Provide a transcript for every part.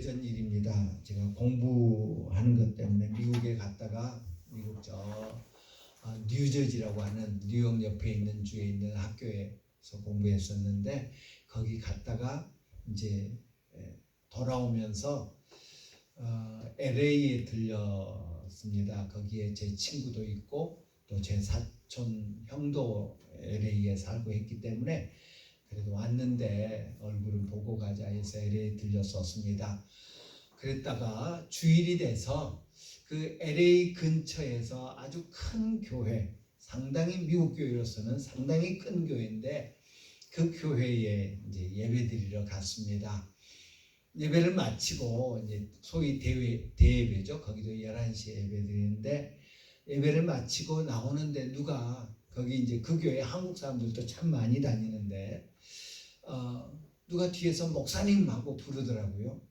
오래전 일입니다. 제가 공부하는 것 때문에 미국에 갔다가 미국 뉴저지라고 하는 뉴욕 옆에 있는 주에 있는 학교에서 공부했었는데 거기 갔다가 이제 돌아오면서 LA에 들렸습니다. 거기에 제 친구도 있고 또 제 사촌 형도 LA에 살고 했기 때문에 그래도 왔는데 얼굴을 보고 가자 해서 LA에 들렸었습니다. 그랬다가 주일이 돼서 그 LA 근처에서 아주 큰 교회, 상당히 미국 교회로서는 상당히 큰 교회인데 그 교회에 이제 예배드리러 갔습니다. 예배를 마치고 이제 소위 대예배죠. 거기도 11시에 예배드리는데 예배를 마치고 나오는데 누가 거기 이제 그 교회 한국 사람들도 참 많이 다니는데 누가 뒤에서 목사님하고 부르더라고요.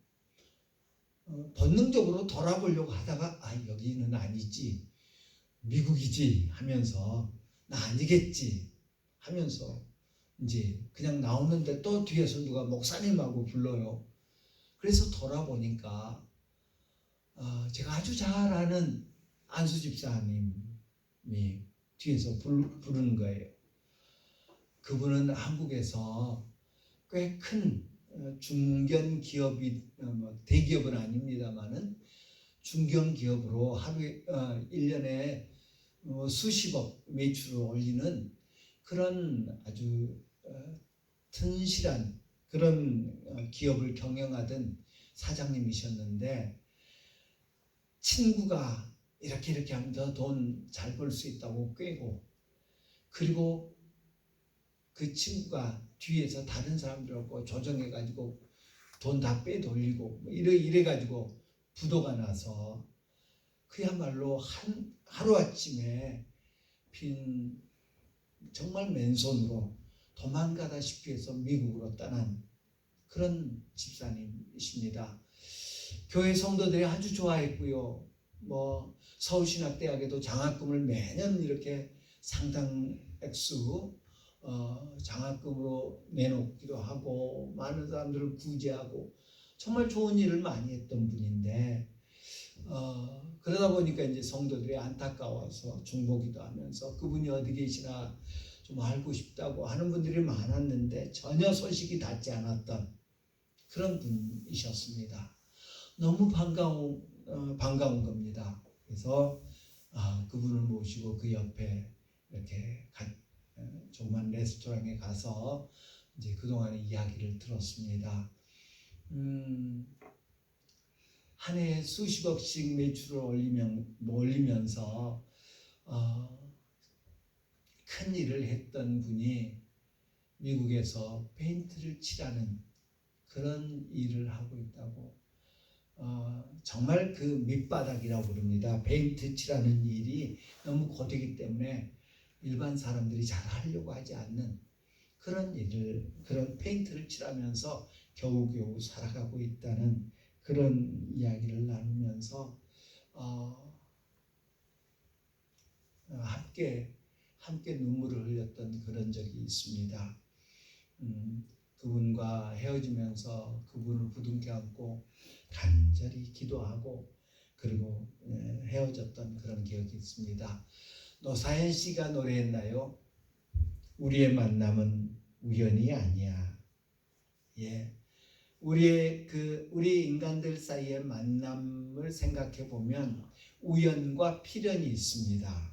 본능적으로 돌아보려고 하다가 여기는 아니지, 미국이지 하면서 나 아니겠지 하면서 이제 그냥 나오는데 또 뒤에서 누가 목사님하고 불러요. 그래서 돌아보니까 제가 아주 잘 아는 안수 집사님이 뒤에서 부르는 거예요. 그분은 한국에서 꽤 큰 중견 기업이 대기업은 아닙니다만은 중견 기업으로 하루에 1년에 수십억 매출을 올리는 그런 아주 튼실한 그런 기업을 경영하던 사장님이셨는데 친구가 이렇게 하면 더 돈 잘 벌 수 있다고 꿰고, 그리고 그 친구가 뒤에서 다른 사람들하고 조정해가지고 돈 다 빼돌리고 이래가지고 부도가 나서 그야말로 하루아침에 정말 맨손으로 도망가다시피 해서 미국으로 떠난 그런 집사님이십니다. 교회 성도들이 아주 좋아했고요. 서울신학대학에도 장학금을 매년 이렇게 상당 액수 장학금으로 내놓기도 하고 많은 사람들을 구제하고 정말 좋은 일을 많이 했던 분인데 그러다 보니까 이제 성도들이 안타까워서 중보기도 하면서 그분이 어디 계시나 좀 알고 싶다고 하는 분들이 많았는데 전혀 소식이 닿지 않았던 그런 분이셨습니다. 너무 반가운 겁니다. 그래서 그분을 모시고 그 옆에 이렇게 조그만 레스토랑에 가서 이제 그동안의 이야기를 들었습니다. 한 해에 수십억씩 매출을 올리면서 큰 일을 했던 분이 미국에서 페인트를 칠하는 그런 일을 하고 있다고. 정말 그 밑바닥이라고 부릅니다. 페인트 칠하는 일이 너무 고되기 때문에 일반 사람들이 잘 하려고 하지 않는 그런 일을, 그런 페인트를 칠하면서 겨우겨우 살아가고 있다는 그런 이야기를 나누면서 함께 눈물을 흘렸던 그런 적이 있습니다. 그분과 헤어지면서 그분을 부둥켜 안고 간절히 기도하고 그리고 헤어졌던 그런 기억이 있습니다. 노사연 씨가 노래했나요? 우리의 만남은 우연이 아니야. 우리 인간들 사이의 만남을 생각해 보면 우연과 필연이 있습니다.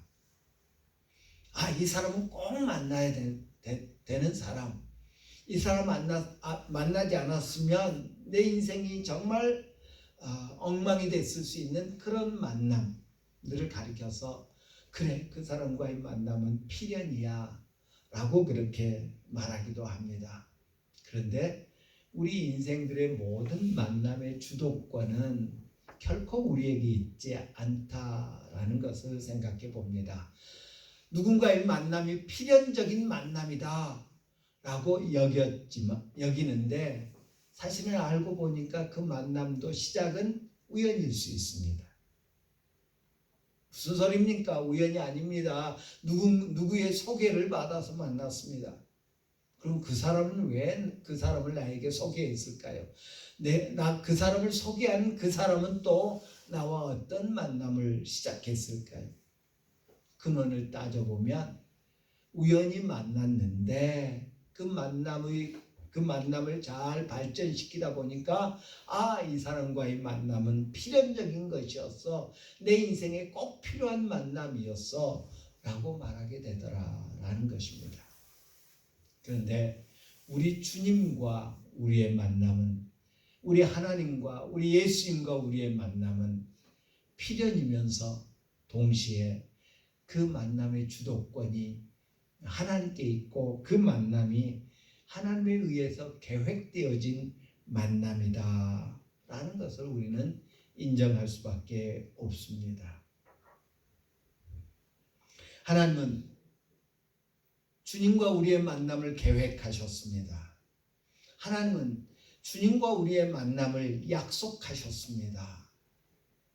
이 사람은 꼭 만나야 되는 사람. 이 사람 만나지 않았으면 내 인생이 정말 엉망이 됐을 수 있는 그런 만남들을 가리켜서 그래, 그 사람과의 만남은 필연이야 라고 그렇게 말하기도 합니다. 그런데 우리 인생들의 모든 만남의 주도권은 결코 우리에게 있지 않다라는 것을 생각해 봅니다. 누군가의 만남이 필연적인 만남이다 라고 여기는데 사실은 알고 보니까 그 만남도 시작은 우연일 수 있습니다. 무슨 소리입니까? 우연이 아닙니다. 누구의 소개를 받아서 만났습니다. 그럼 그 사람은 왜 그 사람을 나에게 소개했을까요? 나 그 사람을 소개한 그 사람은 또 나와 어떤 만남을 시작했을까요? 근원을 따져보면 우연히 만났는데 그 만남을 잘 발전시키다 보니까 이 사람과의 만남은 필연적인 것이었어. 내 인생에 꼭 필요한 만남이었어. 라고 말하게 되더라라는 것입니다. 그런데 우리 주님과 우리의 만남은, 우리 하나님과 우리 예수님과 우리의 만남은 필연이면서 동시에 그 만남의 주도권이 하나님께 있고 그 만남이 하나님에 의해서 계획되어진 만남이다 라는 것을 우리는 인정할 수밖에 없습니다. 하나님은 주님과 우리의 만남을 계획하셨습니다. 하나님은 주님과 우리의 만남을 약속하셨습니다.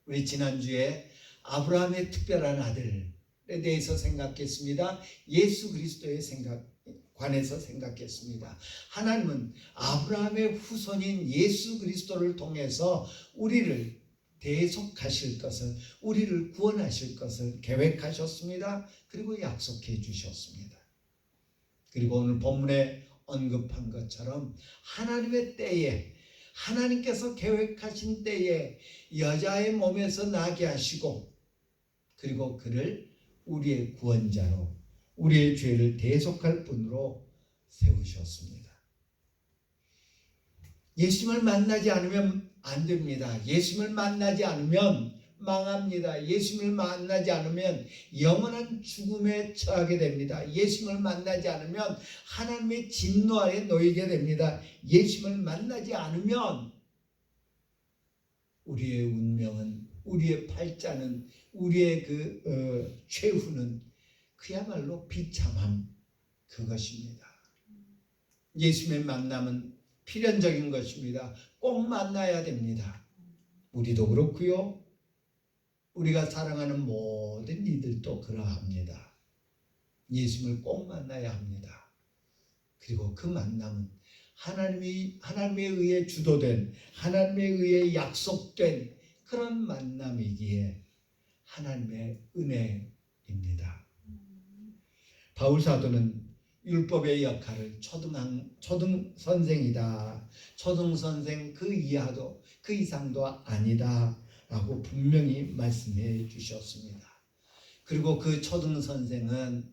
우리 지난주에 아브라함의 특별한 아들에 대해서 생각했습니다. 예수 그리스도에 관해서 생각했습니다. 하나님은 아브라함의 후손인 예수 그리스도를 통해서 우리를 대속하실 것을, 우리를 구원하실 것을 계획하셨습니다. 그리고 약속해 주셨습니다. 그리고 오늘 본문에 언급한 것처럼 하나님의 때에, 하나님께서 계획하신 때에 여자의 몸에서 나게 하시고, 그리고 그를 우리의 구원자로, 우리의 죄를 대속할 분으로 세우셨습니다. 예수님을 만나지 않으면 안 됩니다. 예수님을 만나지 않으면 망합니다. 예수님을 만나지 않으면 영원한 죽음에 처하게 됩니다. 예수님을 만나지 않으면 하나님의 진노 아래 놓이게 됩니다. 예수님을 만나지 않으면 우리의 운명은, 우리의 팔자는, 우리의 최후는 그야말로 비참함, 그것입니다. 예수님의 만남은 필연적인 것입니다. 꼭 만나야 됩니다. 우리도 그렇고요. 우리가 사랑하는 모든 이들도 그러합니다. 예수님을 꼭 만나야 합니다. 그리고 그 만남은 하나님에 의해 주도된, 하나님에 의해 약속된 그런 만남이기에 하나님의 은혜입니다. 바울 사도는 율법의 역할을 초등 선생이다, 초등 선생 그 이하도 그 이상도 아니다 라고 분명히 말씀해 주셨습니다. 그리고 그 초등 선생은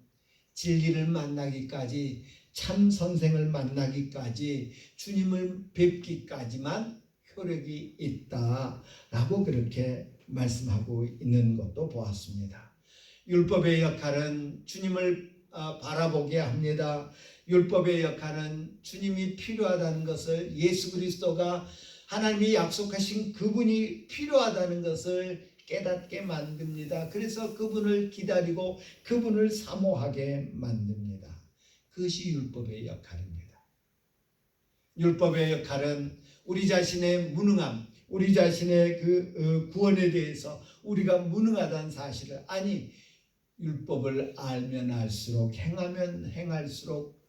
진리를 만나기까지, 참 선생을 만나기까지, 주님을 뵙기까지만 효력이 있다라고 그렇게 말씀하고 있는 것도 보았습니다. 율법의 역할은 주님을 바라보게 합니다. 율법의 역할은 주님이 필요하다는 것을, 예수 그리스도가 하나님이 약속하신 그분이 필요하다는 것을 깨닫게 만듭니다. 그래서 그분을 기다리고 그분을 사모하게 만듭니다. 그것이 율법의 역할입니다. 율법의 역할은 우리 자신의 무능함, 우리 자신의 구원에 대해서 우리가 무능하다는 사실을, 율법을 알면 알수록, 행하면 행할수록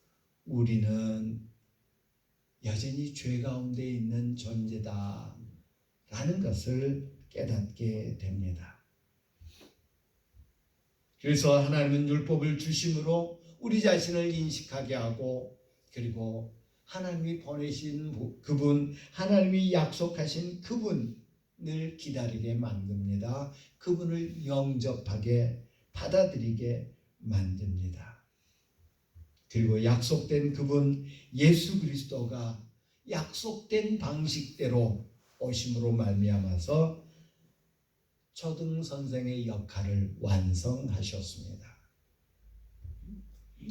우리는 여전히 죄 가운데 있는 존재다 라는 것을 깨닫게 됩니다. 그래서 하나님은 율법을 주심으로 우리 자신을 인식하게 하고, 그리고 하나님이 보내신 그분, 하나님이 약속하신 그분을 기다리게 만듭니다. 그분을 영접하게, 받아들이게 만듭니다. 그리고 약속된 그분 예수 그리스도가 약속된 방식대로 오심으로 말미암아서 초등 선생의 역할을 완성하셨습니다.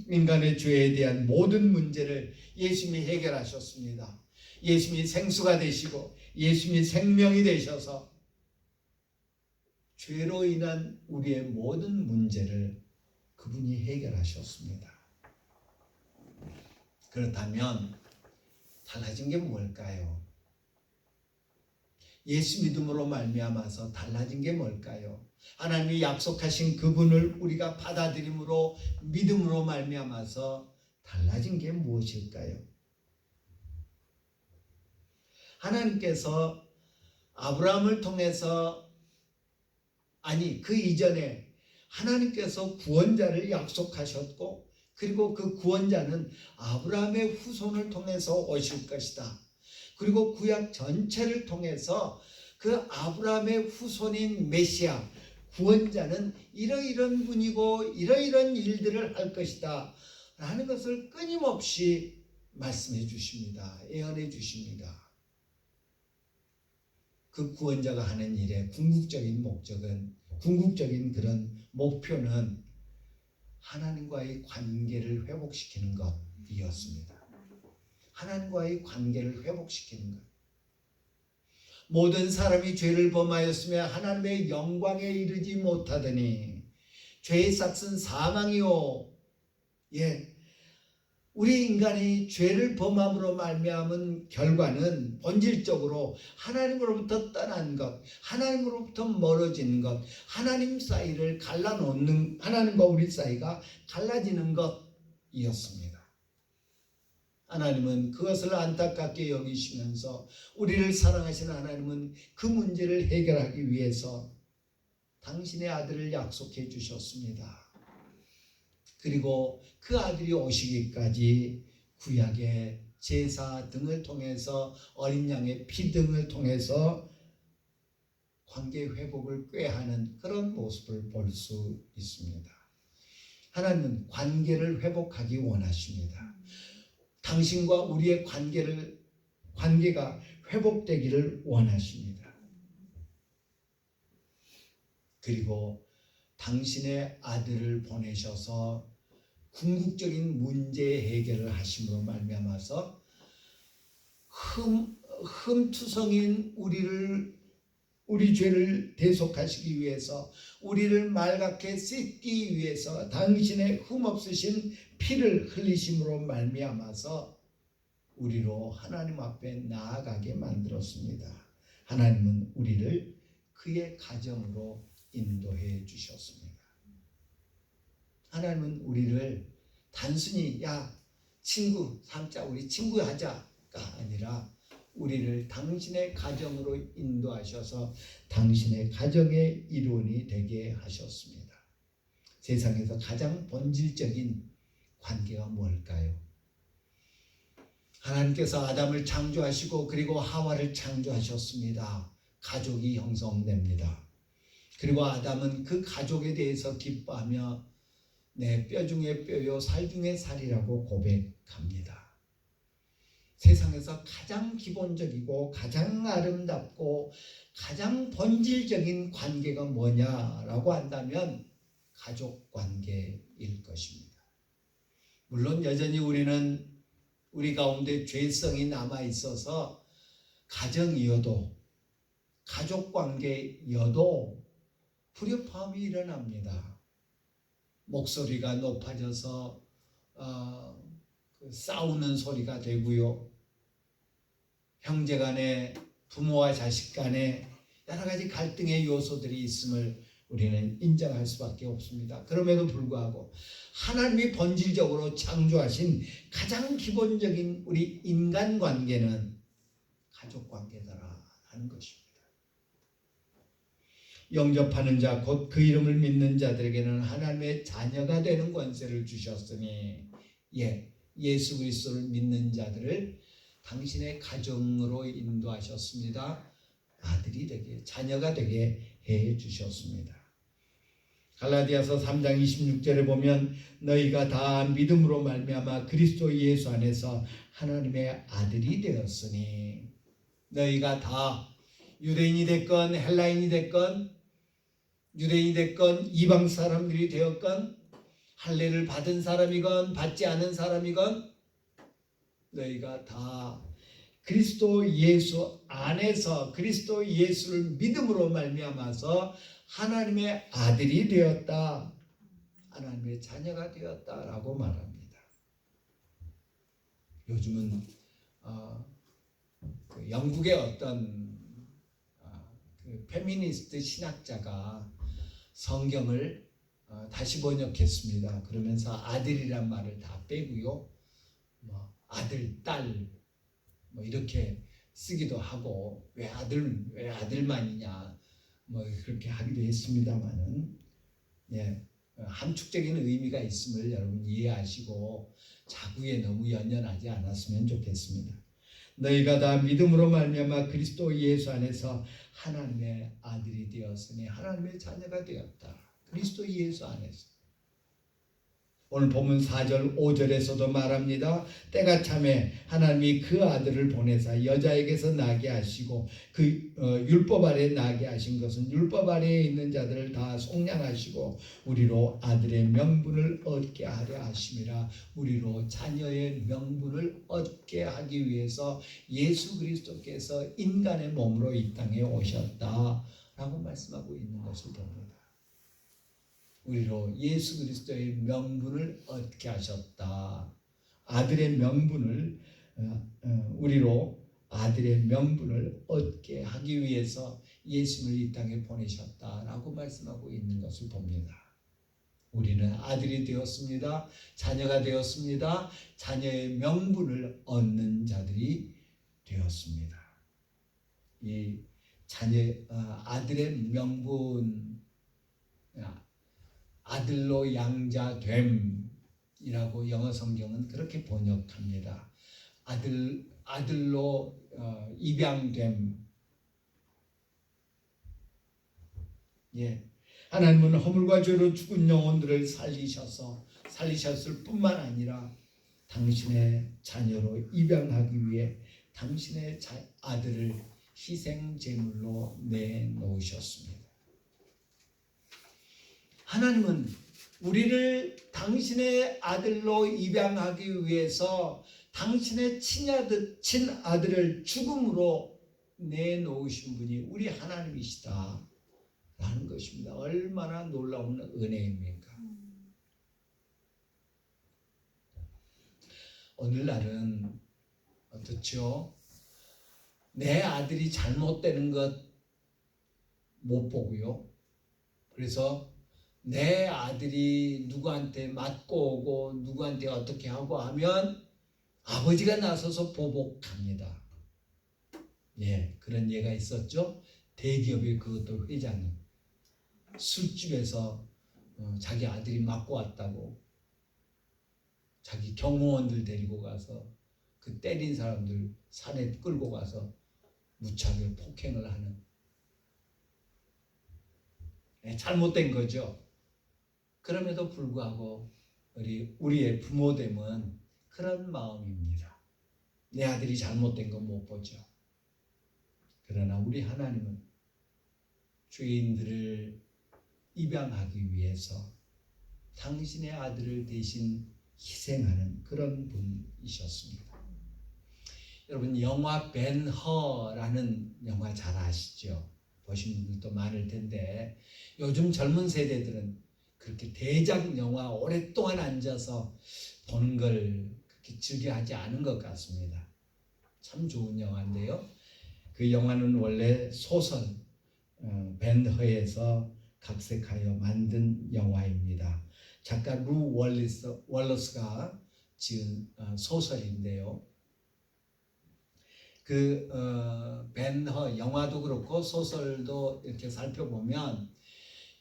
인간의 죄에 대한 모든 문제를 예수님이 해결하셨습니다. 예수님이 생수가 되시고 예수님이 생명이 되셔서 죄로 인한 우리의 모든 문제를 그분이 해결하셨습니다. 그렇다면 달라진 게 뭘까요? 예수 믿음으로 말미암아서 달라진 게 뭘까요? 하나님이 약속하신 그분을 우리가 받아들임으로, 믿음으로 말미암아서 달라진 게 무엇일까요? 하나님께서 아브라함을 통해서, 아니 그 이전에 하나님께서 구원자를 약속하셨고, 그리고 그 구원자는 아브라함의 후손을 통해서 오실 것이다. 그리고 구약 전체를 통해서 그 아브라함의 후손인 메시아 구원자는 이러이러한 분이고 이러이러한 일들을 할 것이다 라는 것을 끊임없이 말씀해 주십니다. 예언해 주십니다. 그 구원자가 하는 일의 궁극적인 목적은, 궁극적인 그런 목표는 하나님과의 관계를 회복시키는 것이었습니다. 하나님과의 관계를 회복시키는 것. 모든 사람이 죄를 범하였으며 하나님의 영광에 이르지 못하더니 죄의 삭은 사망이요. 우리 인간이 죄를 범함으로 말미암은 결과는 본질적으로 하나님으로부터 떠난 것, 하나님으로부터 멀어지는 것, 하나님 사이를 갈라놓는, 하나님과 우리 사이가 갈라지는 것이었습니다. 하나님은 그것을 안타깝게 여기시면서 우리를 사랑하시는 하나님은 그 문제를 해결하기 위해서 당신의 아들을 약속해 주셨습니다. 그리고 그 아들이 오시기까지 구약의 제사 등을 통해서, 어린 양의 피 등을 통해서 관계 회복을 꾀하는 그런 모습을 볼 수 있습니다. 하나님은 관계를 회복하기 원하십니다. 당신과 우리의 관계가 회복되기를 원하십니다. 그리고 당신의 아들을 보내셔서 궁극적인 문제 해결을 하심으로 말미암아서 흠투성인 우리 죄를 대속하시기 위해서, 우리를 맑게 씻기 위해서 당신의 흠없으신 피를 흘리심으로 말미암아서 우리로 하나님 앞에 나아가게 만들었습니다. 하나님은 우리를 그의 가정으로 인도해 주셨습니다. 하나님은 우리를 단순히 친구 삼자, 우리 친구 하자가 아니라 우리를 당신의 가정으로 인도하셔서 당신의 가정의 일원이 되게 하셨습니다. 세상에서 가장 본질적인 관계가 뭘까요? 하나님께서 아담을 창조하시고 그리고 하와를 창조하셨습니다. 가족이 형성됩니다. 그리고 아담은 그 가족에 대해서 기뻐하며 내 뼈 중에 뼈요 살 중에 살이라고 고백합니다. 세상에서 가장 기본적이고 가장 아름답고 가장 본질적인 관계가 뭐냐라고 한다면 가족 관계일 것입니다. 물론 여전히 우리 가운데 죄성이 남아 있어서 가정이어도, 가족 관계여도 불협화음이 일어납니다. 목소리가 높아져서 싸우는 소리가 되고요. 형제간에, 부모와 자식간에 여러 가지 갈등의 요소들이 있음을 우리는 인정할 수밖에 없습니다. 그럼에도 불구하고 하나님이 본질적으로 창조하신 가장 기본적인 우리 인간관계는 가족관계다라는 것입니다. 영접하는 자, 곧 그 이름을 믿는 자들에게는 하나님의 자녀가 되는 권세를 주셨으니, 예수 그리스도를 믿는 자들을 당신의 가정으로 인도하셨습니다. 아들이 되게, 자녀가 되게 해 주셨습니다. 갈라디아서 3장 26절에 보면 너희가 다 믿음으로 말미암아 그리스도 예수 안에서 하나님의 아들이 되었으니, 너희가 다 유대인이 됐건 헬라인이 됐건, 유대인이 됐건 이방 사람들이 되었건, 할례를 받은 사람이건 받지 않은 사람이건 너희가 다 그리스도 예수 안에서 그리스도 예수를 믿음으로 말미암아서 하나님의 아들이 되었다, 하나님의 자녀가 되었다라고 말합니다. 요즘은 그 영국의 어떤 그 페미니스트 신학자가 성경을 다시 번역했습니다. 그러면서 아들이란 말을 다 빼고요, 뭐 아들, 딸 뭐 이렇게 쓰기도 하고 왜 아들만이냐 뭐 그렇게 하기도 했습니다만은 예, 함축적인 의미가 있음을 여러분 이해하시고 자구에 너무 연연하지 않았으면 좋겠습니다. 너희가 다 믿음으로 말미암아 그리스도 예수 안에서 하나님의 아들이 되었으니 하나님의 자녀가 되었다. 그리스도 예수 안에서. 오늘 본문 4절 5절에서도 말합니다. 때가 참에 하나님이 그 아들을 보내사 여자에게서 나게 하시고 그 율법 아래 나게 하신 것은 율법 아래에 있는 자들을 다 속량하시고 우리로 아들의 명분을 얻게 하려 하심이라. 우리로 자녀의 명분을 얻게 하기 위해서 예수 그리스도께서 인간의 몸으로 이 땅에 오셨다라고 말씀하고 있는 것을 봅니다. 우리로 예수 그리스도의 명분을 얻게 하셨다. 아들의 명분을 우리로 아들의 명분을 얻게 하기 위해서 예수를 이 땅에 보내셨다라고 말씀하고 있는 것을 봅니다. 우리는 아들이 되었습니다. 자녀가 되었습니다. 자녀의 명분을 얻는 자들이 되었습니다. 이 아들의 명분, 아들로 양자됨이라고 영어 성경은 그렇게 번역합니다. 아들로 입양됨. 예, 하나님은 허물과 죄로 죽은 영혼들을 살리셨을 뿐만 아니라 당신의 자녀로 입양하기 위해 당신의 아들을 희생 제물로 내놓으셨습니다. 하나님은 우리를 당신의 아들로 입양하기 위해서 당신의 친아들을 죽음으로 내놓으신 분이 우리 하나님이시다 라는 것입니다. 얼마나 놀라운 은혜입니까? 오늘날은 어떻죠? 내 아들이 잘못되는 것 못 보고요. 그래서 내 아들이 누구한테 맞고 오고 누구한테 어떻게 하고 하면 아버지가 나서서 보복합니다. 예, 그런 예가 있었죠. 대기업의 그것도 회장이 술집에서 자기 아들이 맞고 왔다고 자기 경호원들 데리고 가서 그 때린 사람들 산에 끌고 가서 무차별 폭행을 하는, 잘못된 거죠. 그럼에도 불구하고 우리의 부모됨은 그런 마음입니다. 내 아들이 잘못된 건 못 보죠. 그러나 우리 하나님은 죄인들을 입양하기 위해서 당신의 아들을 대신 희생하는 그런 분이셨습니다. 여러분, 영화 벤허라는 영화 잘 아시죠? 보신 분들도 많을 텐데 요즘 젊은 세대들은 그렇게 대작 영화 오랫동안 앉아서 보는 걸 그렇게 즐겨하지 않은 것 같습니다. 참 좋은 영화인데요. 그 영화는 원래 소설 벤허에서 각색하여 만든 영화입니다. 작가 루 월러스가 지은 소설인데요. 그 벤허 영화도 그렇고 소설도 이렇게 살펴보면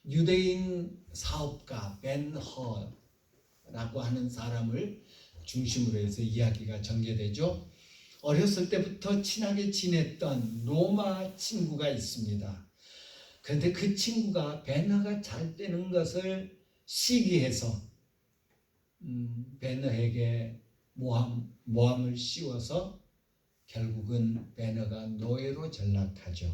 유대인 사업가 벤허라고 하는 사람을 중심으로 해서 이야기가 전개되죠. 어렸을 때부터 친하게 지냈던 로마 친구가 있습니다. 그런데 그 친구가 벤허가 잘 되는 것을 시기해서 벤허에게 모함을 씌워서 결국은 벤허가 노예로 전락하죠.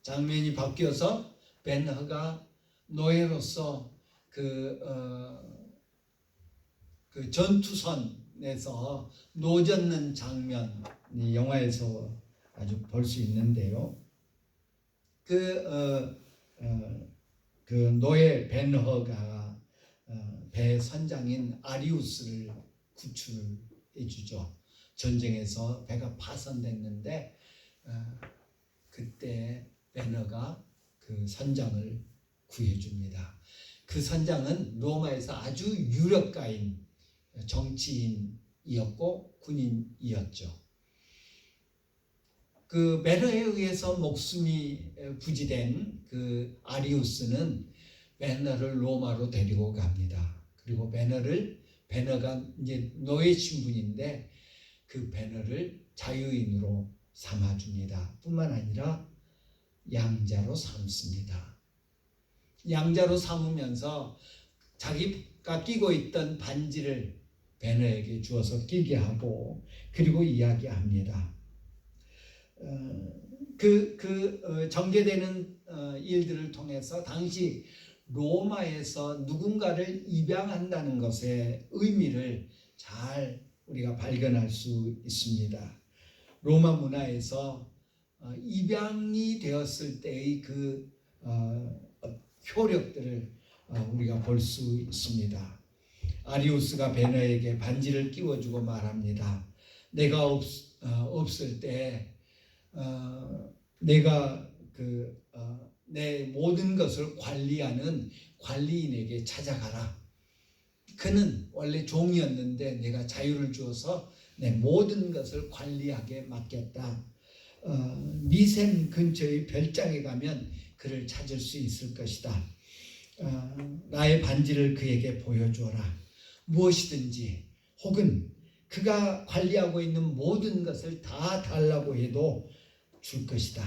장면이 바뀌어서 벤허가 노예로서 그 전투선에서 노젓는 장면이 영화에서 아주 볼 수 있는데요. 그 노예 벤허가 배 선장인 아리우스를 구출해 주죠. 전쟁에서 배가 파손됐는데 그때 벤허가 그 선장을 구해줍니다. 그 선장은 로마에서 아주 유력가인 정치인이었고 군인이었죠. 그 매너에 의해서 목숨이 부지된 그 아리우스는 매너를 로마로 데리고 갑니다. 그리고 배너가 이제 노예 신분인데 그 배너를 자유인으로 삼아줍니다. 뿐만 아니라 양자로 삼습니다. 양자로 삼으면서 자기가 끼고 있던 반지를 배너에게 주어서 끼게 하고 그리고 이야기합니다. 전개되는 일들을 통해서 당시 로마에서 누군가를 입양한다는 것의 의미를 잘 우리가 발견할 수 있습니다. 로마 문화에서 입양이 되었을 때의 그 효력들을 우리가 볼 수 있습니다. 아리우스가 배너에게 반지를 끼워주고 말합니다. 내가 없을 때 내가 내 모든 것을 관리하는 관리인에게 찾아가라. 그는 원래 종이었는데 내가 자유를 주어서 내 모든 것을 관리하게 맡겼다. 미센 근처의 별장에 가면 그를 찾을 수 있을 것이다. 나의 반지를 그에게 보여주어라. 무엇이든지 혹은 그가 관리하고 있는 모든 것을 다 달라고 해도 줄 것이다.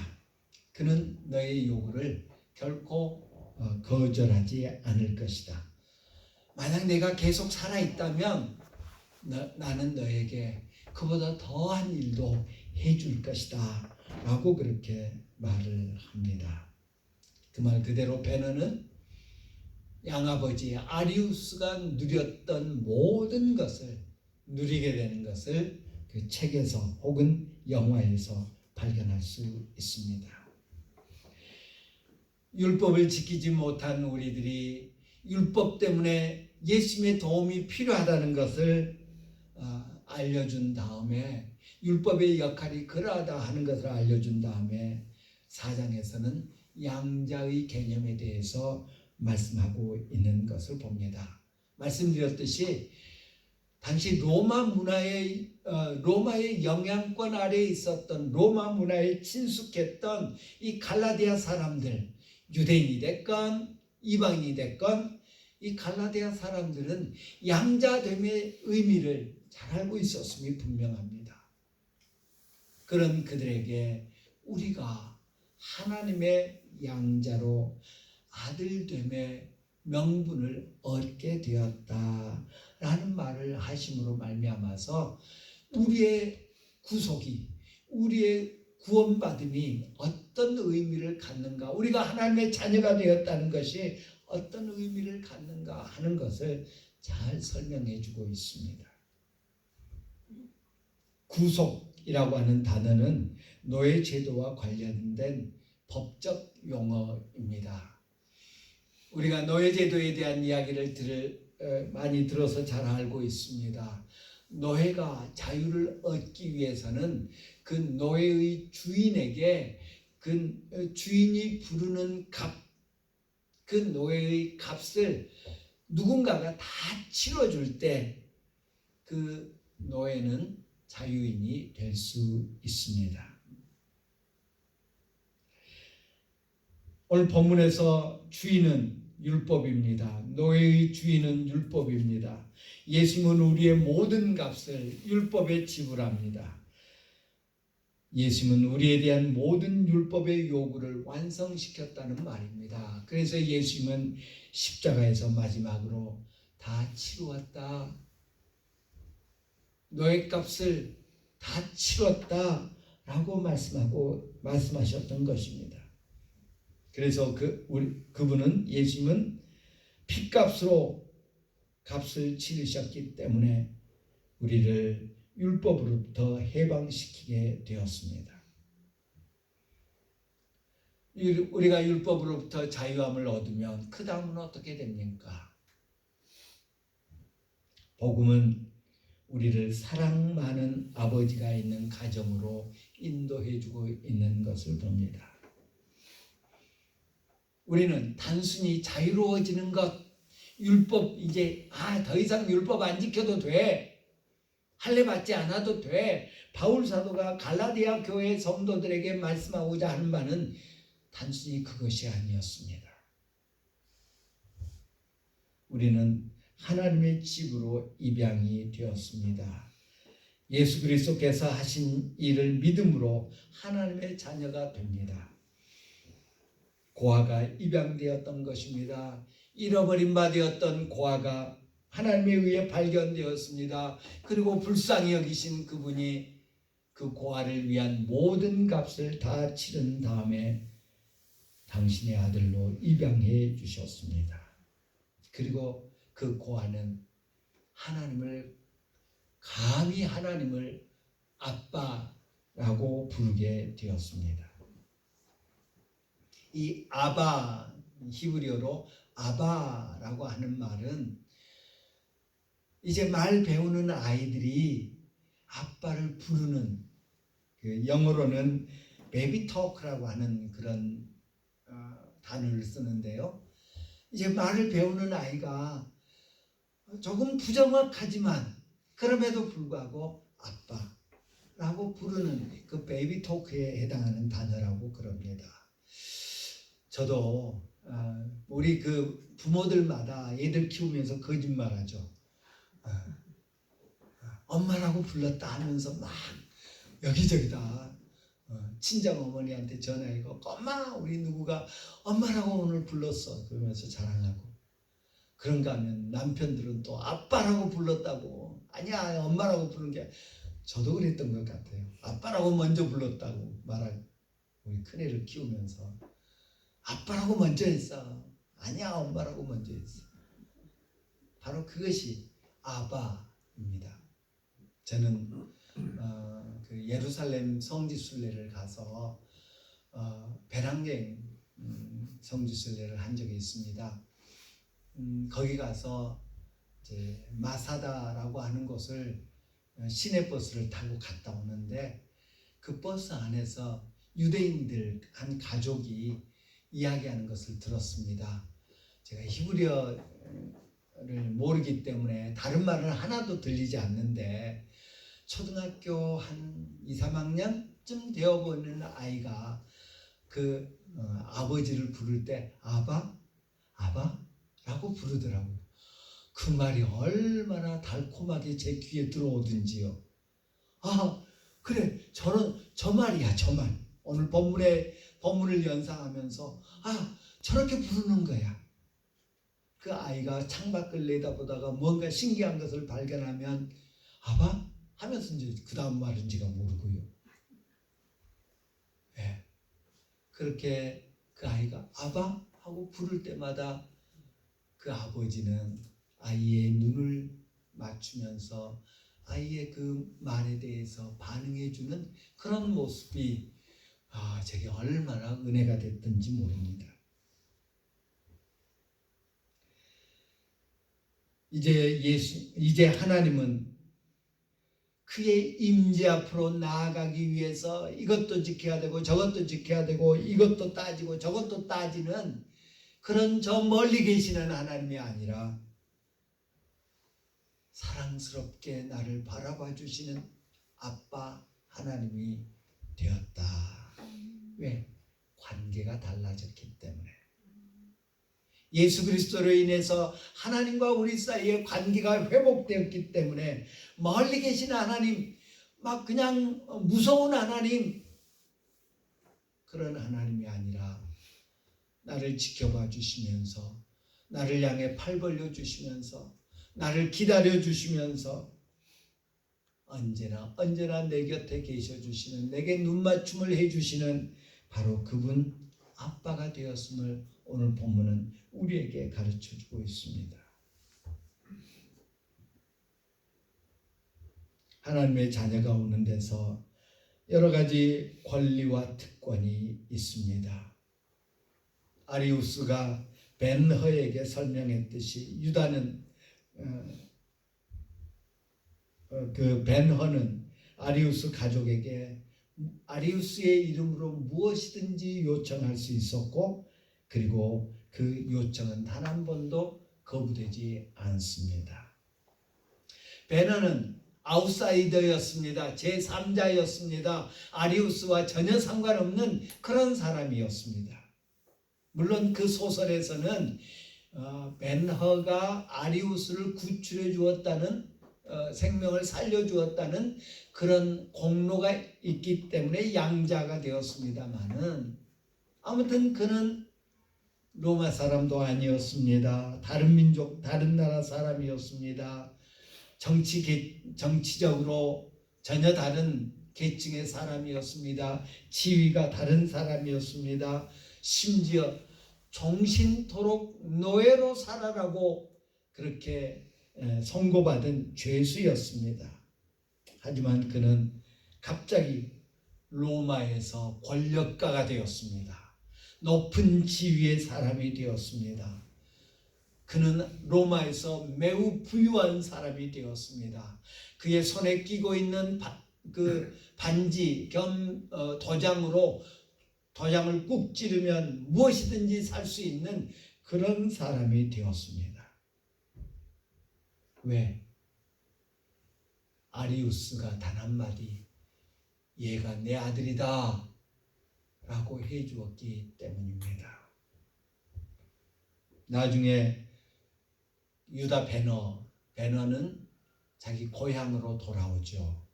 그는 너의 요구를 결코 거절하지 않을 것이다. 만약 내가 계속 살아있다면 나는 너에게 그보다 더한 일도 해줄 것이다 라고 그렇게 말을 합니다. 그 말 그대로 배너는 양아버지 아리우스가 누렸던 모든 것을 누리게 되는 것을 그 책에서 혹은 영화에서 발견할 수 있습니다. 율법을 지키지 못한 우리들이 율법 때문에 예수님의 도움이 필요하다는 것을 알려준 다음에 율법의 역할이 그러하다 하는 것을 알려준 다음에 4장에서는 양자의 개념에 대해서 말씀하고 있는 것을 봅니다. 말씀드렸듯이 당시 로마의 영향권 아래에 있었던 로마 문화에 친숙했던 이 갈라디아 사람들, 유대인이 됐건 이방인이 됐건 이 갈라디아 사람들은 양자됨의 의미를 잘 알고 있었음이 분명합니다. 그런 그들에게 우리가 하나님의 양자로 아들됨의 명분을 얻게 되었다라는 말을 하심으로 말미암아서 우리의 구속이, 우리의 구원받음이 어떤 의미를 갖는가, 우리가 하나님의 자녀가 되었다는 것이 어떤 의미를 갖는가 하는 것을 잘 설명해 주고 있습니다. 구속이라고 하는 단어는 노예 제도와 관련된 법적 용어입니다. 우리가 노예 제도에 대한 이야기를 많이 들어서 잘 알고 있습니다. 노예가 자유를 얻기 위해서는 그 노예의 주인에게 그 주인이 부르는 값, 그 노예의 값을 누군가가 다 치러줄 때 그 노예는 자유인이 될 수 있습니다. 오늘 본문에서 주인은 율법입니다. 노예의 주인은 율법입니다. 예수님은 우리의 모든 값을 율법에 지불합니다. 예수님은 우리에 대한 모든 율법의 요구를 완성시켰다는 말입니다. 그래서 예수님은 십자가에서 마지막으로 다 치루었다. 너의 값을 다 치렀다라고 말씀하셨던 것입니다. 그래서 그분은 예수님은 핏값으로 값을 치르셨기 때문에 우리를 율법으로부터 해방시키게 되었습니다. 우리가 율법으로부터 자유함을 얻으면 그 다음은 어떻게 됩니까? 복음은 우리를 사랑 많은 아버지가 있는 가정으로 인도해주고 있는 것을 봅니다. 우리는 단순히 자유로워지는 것, 율법 이제 더 이상 율법 안 지켜도 돼. 할례 받지 않아도 돼. 바울 사도가 갈라디아 교회 성도들에게 말씀하고자 하는 바는 단순히 그것이 아니었습니다. 우리는 하나님의 집으로 입양이 되었습니다. 예수 그리스도께서 하신 일을 믿음으로 하나님의 자녀가 됩니다. 고아가 입양되었던 것입니다. 잃어버린 바 되었던 고아가 하나님에 의해 발견되었습니다. 그리고 불쌍히 여기신 그분이 그 고아를 위한 모든 값을 다 치른 다음에 당신의 아들로 입양해 주셨습니다. 그리고 그 고아는 감히 하나님을 아빠라고 부르게 되었습니다. 이 아바, 히브리어로 아바라고 하는 말은 이제 말 배우는 아이들이 아빠를 부르는, 영어로는 베이비 토크라고 하는 그런 단어를 쓰는데요. 이제 말을 배우는 아이가 조금 부정확하지만 그럼에도 불구하고 아빠라고 부르는 그 베이비 토크에 해당하는 단어라고 그럽니다. 저도 우리 그 부모들마다 애들 키우면서 거짓말하죠. 엄마라고 불렀다 하면서 막 여기저기다 친정 어머니한테 전화해고 엄마 우리 누구가 엄마라고 오늘 불렀어 그러면서 자랑하고, 그런가 하면 남편들은 또 아빠라고 불렀다고, 아니야 엄마라고 부른 게, 저도 그랬던 것 같아요. 아빠라고 먼저 불렀다고 말하고, 우리 큰애를 키우면서 아빠라고 먼저 했어, 아니야 엄마라고 먼저 했어. 바로 그것이 아바입니다. 저는 그 예루살렘 성지순례를 가서 배낭여행 성지순례를 한 적이 있습니다. 거기 가서 이제 마사다라고 하는 곳을 시내버스를 타고 갔다 오는데, 그 버스 안에서 유대인들 한 가족이 이야기하는 것을 들었습니다. 제가 히브리어를 모르기 때문에 다른 말은 하나도 들리지 않는데, 초등학교 한 2, 3학년쯤 되어보는 아이가 그 아버지를 부를 때 아바? 라고 부르더라고요. 그 말이 얼마나 달콤하게 제 귀에 들어오든지요. 그래, 저 말이야, 저 말. 오늘 본문을 연상하면서 저렇게 부르는 거야. 그 아이가 창밖을 내다보다가 뭔가 신기한 것을 발견하면 아바? 하면서 이제 그 다음 말인지가 모르고요. 네. 그렇게 그 아이가 아바? 하고 부를 때마다 그 아버지는 아이의 눈을 맞추면서 아이의 그 말에 대해서 반응해주는 그런 모습이 제게 얼마나 은혜가 됐던지 모릅니다. 이제 하나님은 그의 임재 앞으로 나아가기 위해서 이것도 지켜야 되고 저것도 지켜야 되고 이것도 따지고 저것도 따지는 그런 저 멀리 계시는 하나님이 아니라 사랑스럽게 나를 바라봐 주시는 아빠 하나님이 되었다. 왜? 관계가 달라졌기 때문에. 예수 그리스도로 인해서 하나님과 우리 사이의 관계가 회복되었기 때문에 멀리 계신 하나님, 막 그냥 무서운 하나님, 그런 하나님이 아니라 나를 지켜봐 주시면서, 나를 향해 팔 벌려 주시면서, 나를 기다려 주시면서 언제나 내 곁에 계셔 주시는, 내게 눈맞춤을 해 주시는 바로 그분 아빠가 되었음을 오늘 본문은 우리에게 가르쳐 주고 있습니다. 하나님의 자녀가 오는 데서 여러 가지 권리와 특권이 있습니다. 아리우스가 벤허에게 설명했듯이 유다는 그 벤허는 아리우스 가족에게 아리우스의 이름으로 무엇이든지 요청할 수 있었고, 그리고 그 요청은 단 한 번도 거부되지 않습니다. 베너는 아웃사이더였습니다. 제3자였습니다. 아리우스와 전혀 상관없는 그런 사람이었습니다. 물론 그 소설에서는 벤허가 아리우스를 구출해 주었다는, 생명을 살려 주었다는 그런 공로가 있기 때문에 양자가 되었습니다마는, 아무튼 그는 로마 사람도 아니었습니다. 다른 민족, 다른 나라 사람이었습니다. 정치적으로 전혀 다른 계층의 사람이었습니다. 지위가 다른 사람이었습니다. 심지어 종신토록 노예로 살아라고 그렇게 선고받은 죄수였습니다. 하지만 그는 갑자기 로마에서 권력가가 되었습니다. 높은 지위의 사람이 되었습니다. 그는 로마에서 매우 부유한 사람이 되었습니다. 그의 손에 끼고 있는 그 반지 겸 도장으로 도장을 꾹 찌르면 무엇이든지 살 수 있는 그런 사람이 되었습니다. 왜? 아리우스가 단 한마디 얘가 내 아들이다 라고 해주었기 때문입니다. 나중에 유다 베너는 자기 고향으로 돌아오죠.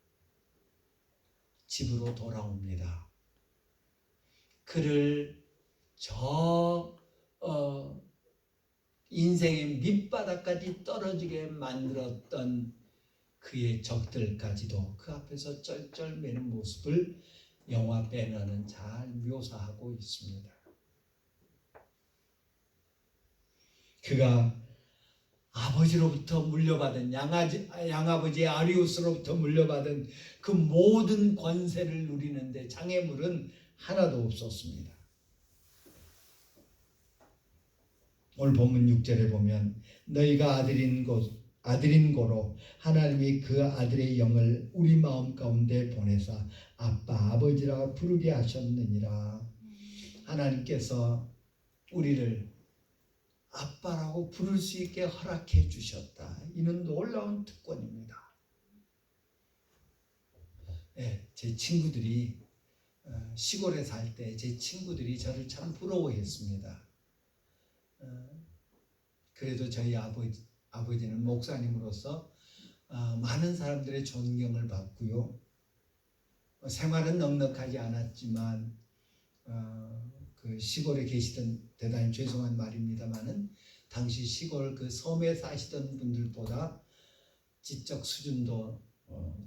집으로 돌아옵니다. 그를 인생의 밑바닥까지 떨어지게 만들었던 그의 적들까지도 그 앞에서 쩔쩔매는 모습을 영화 베너는 잘 묘사하고 있습니다. 그가 아버지로부터 물려받은 양아버지 아리우스로부터 물려받은 그 모든 권세를 누리는데 장애물은 하나도 없었습니다. 오늘 본문 6절에 보면 너희가 아들인 고로 하나님이 그 아들의 영을 우리 마음 가운데 보내사 아빠 아버지라 부르게 하셨느니라. 하나님께서 우리를 아빠라고 부를 수 있게 허락해 주셨다. 이는 놀라운 특권입니다. 네, 제 친구들이 시골에 살 때 제 친구들이 저를 참 부러워했습니다. 그래도 저희 아버지는 목사님으로서 많은 사람들의 존경을 받고요. 생활은 넉넉하지 않았지만 그 시골에 계시던, 대단히 죄송한 말입니다만은 당시 시골 그 섬에 사시던 분들보다 지적 수준도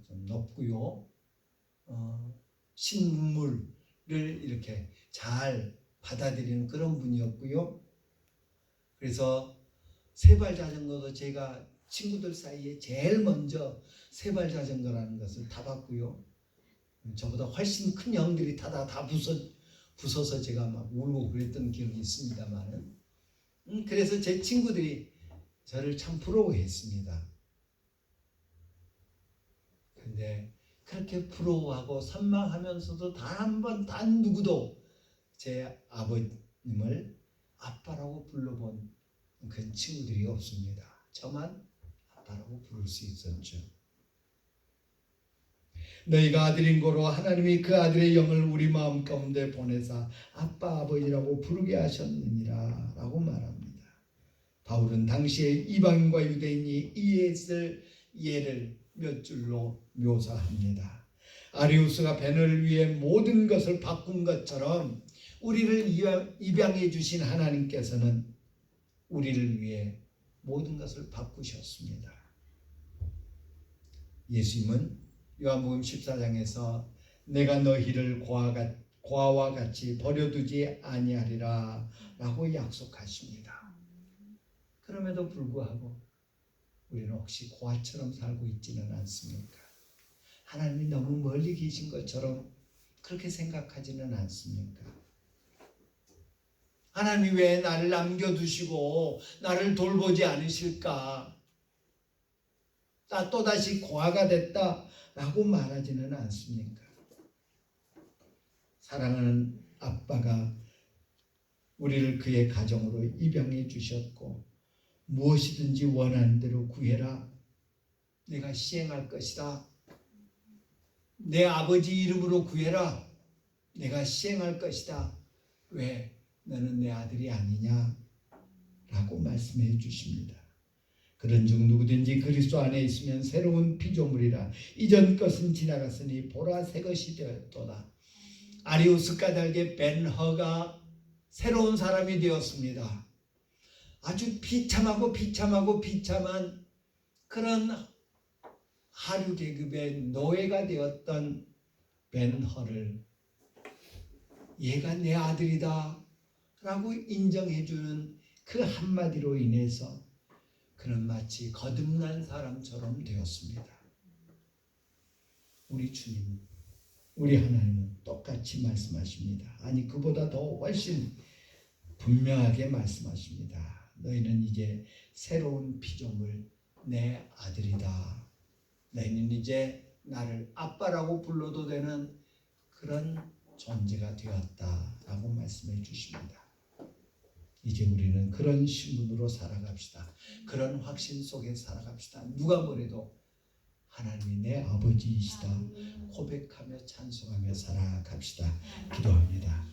좀 높고요. 신문물을 이렇게 잘 받아들이는 그런 분이었고요. 그래서 세발 자전거도 제가 친구들 사이에 제일 먼저 세발 자전거라는 것을 타봤고요. 저보다 훨씬 큰 형들이 타다 다 부서서 제가 막 울고 그랬던 기억이 있습니다만은, 그래서 제 친구들이 저를 참 부러워했습니다. 그런데 그렇게 부러워하고 선망하면서도 단 누구도 제 아버님을 아빠라고 불러본 그런 친구들이 없습니다. 저만 아빠라고 부를 수 있었죠. 너희가 아들인 고로 하나님이 그 아들의 영을 우리 마음 가운데 보내사 아빠 아버지라고 부르게 하셨느니라 라고 말합니다. 바울은 당시에 이방인과 유대인이 이해했을 예를 몇 줄로 묘사합니다. 아리우스가 베너를 위해 모든 것을 바꾼 것처럼 우리를 입양해 주신 하나님께서는 우리를 위해 모든 것을 바꾸셨습니다. 예수님은 요한복음 14장에서 내가 너희를 고아와 같이 버려두지 아니하리라 라고 약속하십니다. 그럼에도 불구하고 우리는 혹시 고아처럼 살고 있지는 않습니까? 하나님이 너무 멀리 계신 것처럼 그렇게 생각하지는 않습니까? 하나님이 왜 나를 남겨두시고 나를 돌보지 않으실까? 나 또다시 고아가 됐다라고 말하지는 않습니까? 사랑하는 아빠가 우리를 그의 가정으로 입양해 주셨고 무엇이든지 원하는 대로 구해라. 내가 시행할 것이다. 내 아버지 이름으로 구해라. 내가 시행할 것이다. 왜? 너는 내 아들이 아니냐? 라고 말씀해 주십니다. 그런즉 누구든지 그리스도 안에 있으면 새로운 피조물이라. 이전 것은 지나갔으니 보라 새 것이 되었도다. 아리우스 까닭의 벤허가 새로운 사람이 되었습니다. 아주 비참하고 비참한 그런 하류 계급의 노예가 되었던 벤허를 얘가 내 아들이다 라고 인정해주는 그 한마디로 인해서 그는 마치 거듭난 사람처럼 되었습니다. 우리 주님, 우리 하나님은 똑같이 말씀하십니다. 아니 그보다 더 훨씬 분명하게 말씀하십니다. 너희는 이제 새로운 피조물 내 아들이다. 너희는 이제 나를 아빠라고 불러도 되는 그런 존재가 되었다라고 말씀해 주십니다. 이제 우리는 그런 신분으로 살아갑시다. 그런 확신 속에 살아갑시다. 누가 뭐래도 하나님이 내 아버지이시다 고백하며 찬송하며 살아갑시다. 기도합니다.